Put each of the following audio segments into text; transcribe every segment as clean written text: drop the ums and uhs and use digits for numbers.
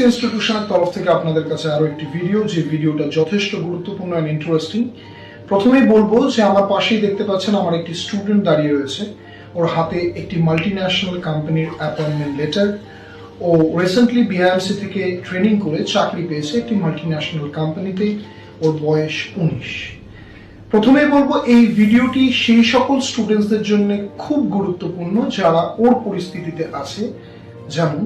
ইনস্টিটিউশনের তরফ থেকে আপনাদের কাছে আরো একটি ভিডিও, যে ভিডিওটা যথেষ্ট গুরুত্বপূর্ণ এন্ড ইন্টারেস্টিং। প্রথমেই বলবো যে আমার পাশেই দেখতে পাচ্ছেন আমার একটি স্টুডেন্ট দাঁড়িয়ে রয়েছে, ওর হাতে একটি মাল্টিন্যাশনাল কোম্পানির অ্যাপয়েন্টমেন্ট লেটার। ও রিসেন্টলি বিআইএমসি থেকে ট্রেনিং করে চাকরি পেয়েছে একটি মাল্টিন্যাশনাল কোম্পানিতে। ওর বয়স 19। প্রথমেই বলবো এই ভিডিওটি সেই সকল স্টুডেন্টসদের জন্য খুব গুরুত্বপূর্ণ যারা ওর পরিস্থিতিতে আছে। যেমন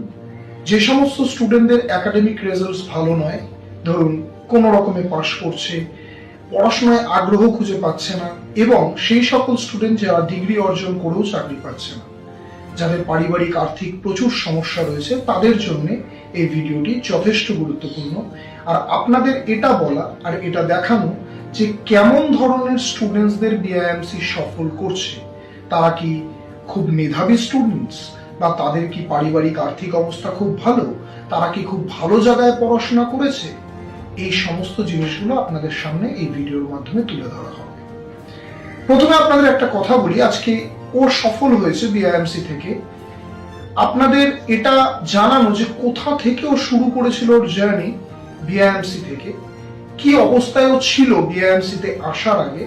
যে সমস্ত স্টুডেন্টদের একাডেমিক রেজাল্টস ভালো নয়, ধরুন কোনো রকমে পাশ করছে, পড়াশোনায় আগ্রহ খুঁজে পাচ্ছে না, এবং সেই সকল স্টুডেন্ট যারা ডিগ্রি অর্জন করেও চাকরি পাচ্ছে না, যাদের পারিবারিক আর্থিক প্রচুর সমস্যা রয়েছে, তাদের জন্য এই ভিডিওটি যথেষ্ট গুরুত্বপূর্ণ। আর আপনাদের এটা বলা আর এটা দেখানো যে কেমন ধরনের স্টুডেন্টসদের বিআইএমসি সফল করছে। তারা কি খুব মেধাবী স্টুডেন্টস, বা তাদের কি পারিবারিক আর্থিক অবস্থা খুব ভালো, তারা কি খুব ভালো জায়গায় পড়াশোনা করেছে, এই সমস্ত জিনিসগুলো আপনাদের সামনে এই ভিডিওর মাধ্যমে তুলে ধরা হবে। প্রথমে আপনাদের একটা কথা বলি, আজকে ও সফল হয়েছে বিআইএমসি থেকে। আপনাদের এটা জানানো যে কোথা থেকে ও শুরু করেছিল ওর জার্নি বিআইএমসি থেকে, কি অবস্থায় ও ছিল বিআইএমসি তে আসার আগে,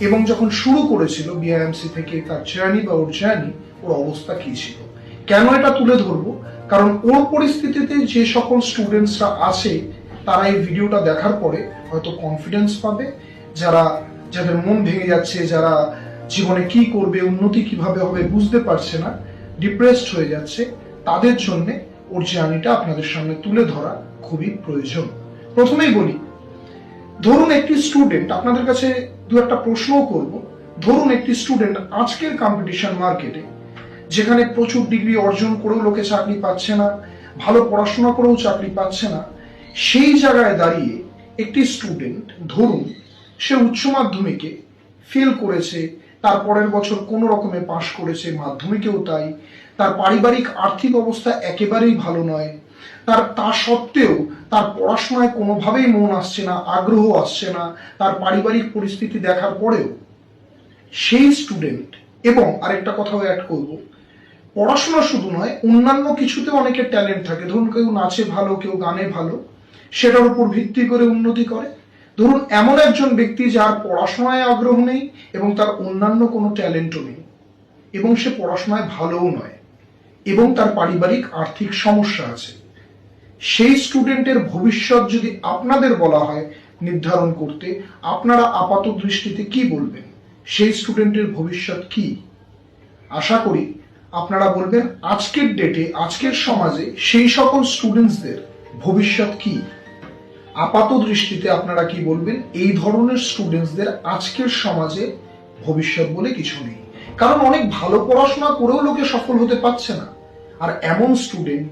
এবং যখন শুরু করেছিল বিআইএমসি থেকে তার জার্নি বা ওর জার্নি, ওর অবস্থা কি ছিল। কেন এটা তুলে ধরবো? কারণ ওর পরিস্থিতিতে যে সকল স্টুডেন্টসরা আছে তারা এই ভিডিওটা দেখার পরে হয়তো কনফিডেন্স পাবে, যাদের মন ভেঙে যাচ্ছে, যারা জীবনে কি করবে, উন্নতি কিভাবে হবে বুঝতে পারছে না, ডিপ্রেসড হয়ে যাচ্ছে, তাদের জন্য ওর জার্নিটা আপনাদের সামনে তুলে ধরা খুবই প্রয়োজন। প্রথমেই বলি, ধরুন একটি স্টুডেন্ট, আপনাদের কাছে দু একটা প্রশ্নও করব। ধরুন একটি স্টুডেন্ট আজকের কম্পিটিশন মার্কেটে, যেখানে প্রচুর ডিগ্রি অর্জন করেও লোকে চাকরি পাচ্ছে না, ভালো পড়াশোনা করেও চাকরি পাচ্ছে না, সেই জায়গায় দাঁড়িয়ে একটি স্টুডেন্ট, ধরুন সে উচ্চ মাধ্যমিকে ফেল করেছে, তার পরের বছর কোনো রকমে পাশ করেছে, মাধ্যমিকেও তাই, তার পারিবারিক আর্থিক অবস্থা একেবারেই ভালো নয়, তা সত্ত্বেও তার পড়াশোনায় কোনোভাবেই মন আসছে না, আগ্রহ আসছে না, তার পারিবারিক পরিস্থিতি দেখার পরেও সেই স্টুডেন্ট, এবং আরেকটা কথাও অ্যাড করব, পড়াশোনা শুধু নয়, অন্যান্য কিছুতে অনেকের ট্যালেন্ট থাকে। ধরুন কেউ নাচে ভালো, কেউ গানে ভালো, সেটার উপর ভিত্তি করে উন্নতি করে। ধরুন এমন একজন ব্যক্তি যার পড়াশোনায় আগ্রহ নেই এবং তার অন্যান্য কোনো ট্যালেন্টও নেই, এবং সে পড়াশোনায় ভালোও নয়, এবং তার পারিবারিক আর্থিক সমস্যা আছে। সেই স্টুডেন্টের ভবিষ্যৎ যদি আপনাদের বলা হয় নির্ধারণ করতে, আপনারা আপাত দৃষ্টিতে কি বলবেন? সেই স্টুডেন্টের ভবিষ্যৎ কি? আশা করি আপনারা বলবেন আজকের ডেটে, আজকের সমাজে সেই সকল স্টুডেন্টসদের ভবিষ্যৎ কি। আপাত দৃষ্টিতে আপনারা কি বলবেন? এই ধরনের স্টুডেন্টসদের আজকের সমাজে ভবিষ্যৎ বলে কিছু নেই। কারণ অনেক ভালো পড়াশোনা করেও লোকে সফল হতে পারছে না। আর এমন স্টুডেন্ট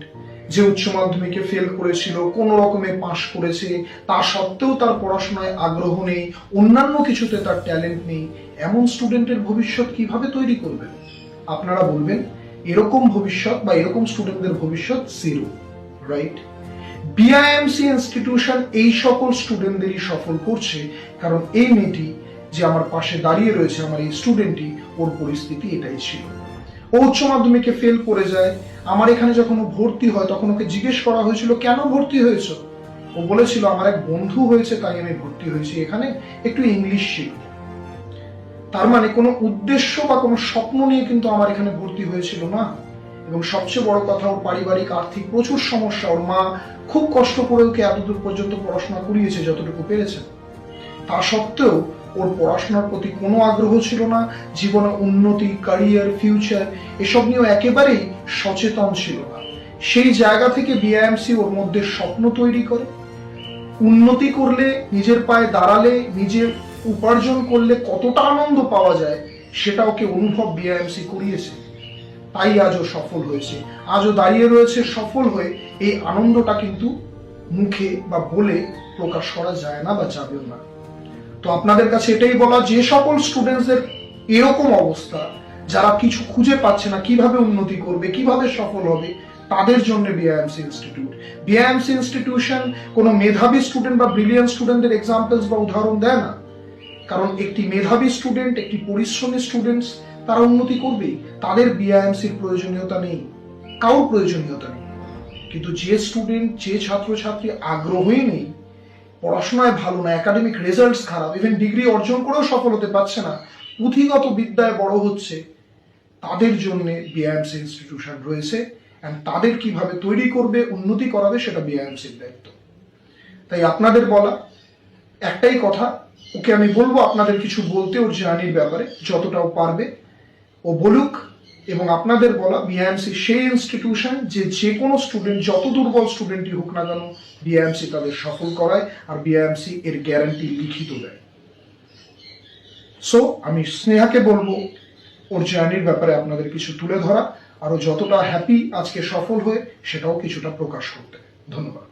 যে উচ্চ মাধ্যমিকে ফেল করেছিল, কোনো রকমে পাশ করেছে, তা সত্ত্বেও তার পড়াশোনায় আগ্রহ নেই, অন্যান্য কিছুতে তার ট্যালেন্ট নেই, এমন স্টুডেন্টের ভবিষ্যৎ কিভাবে তৈরি করবেন? আপনারা বলবেন এরকম ভবিষ্যৎ বা এরকম স্টুডেন্টদের ভবিষ্যৎ জিরো, রাইট? বিআইএমসি ইনস্টিটিউশন এই সকল স্টুডেন্টদেরই সফল করছে, কারণ এই মেয়েটি যে আমার পাশে দাঁড়িয়ে রয়েছে, আমার এই স্টুডেন্টটি, ওর পরিস্থিতি এটাই ছিল। ও উচ্চ মাধ্যমিকে ফেল করে যায়। আমার এখানে যখন ও ভর্তি হয় তখন ওকে জিজ্ঞেস করা হয়েছিল কেন ভর্তি হয়েছো? ও বলেছিল আমার এক বন্ধু হয়েছে তাই আমি ভর্তি হয়েছি, এখানে একটু ইংলিশ শিখব। তার মানে কোনো উদ্দেশ্য বা কোনো স্বপ্ন নিয়ে কিন্তু আমার এখানে ভর্তি হয়েছিল না। এবং সবচেয়ে বড় কথা, ওর পারিবারিক আর্থিক প্রচুর সমস্যা। ওর মা খুব কষ্ট করে ওকে এতদূর পর্যন্ত পড়াশোনা করিয়েছে যতটুকু পেরেছে। তা সত্ত্বেও ওর পড়াশোনার প্রতি কোনো আগ্রহ ছিল না, জীবনে উন্নতি, ক্যারিয়ার, ফিউচার এসব নিয়েও একেবারেই সচেতন ছিল না। সেই জায়গা থেকে বিআইএমসি ওর মধ্যে স্বপ্ন তৈরি করে, উন্নতি করলে, নিজের পায়ে দাঁড়ালে, নিজের উপার্জন করলে কতটা আনন্দ পাওয়া যায় সেটা ওকে অনুভব বিআইএমসি করিয়েছে। তাই আজও সফল হয়েছে, আজও দাঁড়িয়ে রয়েছে সফল হয়ে। এই আনন্দটা কিন্তু মুখে বা বলে প্রকাশ করা যায় না বা যাবেও না। তো আপনাদের কাছে এটাই বলা, যে সকল স্টুডেন্টসদের এরকম অবস্থা, যারা কিছু খুঁজে পাচ্ছে না, কিভাবে উন্নতি করবে, কিভাবে সফল হবে, তাদের জন্য বিআইএমসি ইনস্টিটিউট। বিআইএমসি ইনস্টিটিউশন কোনো মেধাবী স্টুডেন্ট বা ব্রিলিয়ান্ট স্টুডেন্টদের এক্সাম্পলস বা উদাহরণ দেয় না। কারণ একটি মেধাবী স্টুডেন্ট, একটি পরিশ্রমী স্টুডেন্টস, তারা উন্নতি করবেই। তাদের বিআইএমসির প্রয়োজনীয়তা নেই, কারোর প্রয়োজনীয়তা নেই। কিন্তু যে স্টুডেন্ট, যে ছাত্রছাত্রী আগ্রহই নেই, পড়াশোনায় ভালো না, একাডেমিক রেজাল্টস খারাপ, ইভেন ডিগ্রি অর্জন করেও সফল হতে পারছে না, পুঁথিগত বিদ্যায় বড় হচ্ছে, তাদের জন্য বিআইএমসি ইনস্টিটিউশন রয়েছে। অ্যান্ড তাদের কিভাবে তৈরি করবে, উন্নতি করাবে, সেটা বিআইএমসির দায়িত্ব। তাই আপনাদের বলা একটাই কথা, ওকে আমি বলবো আপনাদের কিছু বলতে ওর জার্নির ব্যাপারে, যতটাও পারবে ও বলুক। এবং আপনাদের বলা, বিআইএমসি সেই ইনস্টিটিউশন যে কোনো স্টুডেন্ট, যত দুর্বল স্টুডেন্টই হোক না কেন, বিআইএমসি তাদের সফল করায়, আর বিআইএমসি এর গ্যারান্টি লিখিত দেয়। সো আমি স্নেহাকে বলবো ওর জার্নির ব্যাপারে আপনাদের কিছু তুলে ধরা, আরো যতটা হ্যাপি আজকে সফল হয়ে সেটাও কিছুটা প্রকাশ করতে। ধন্যবাদ।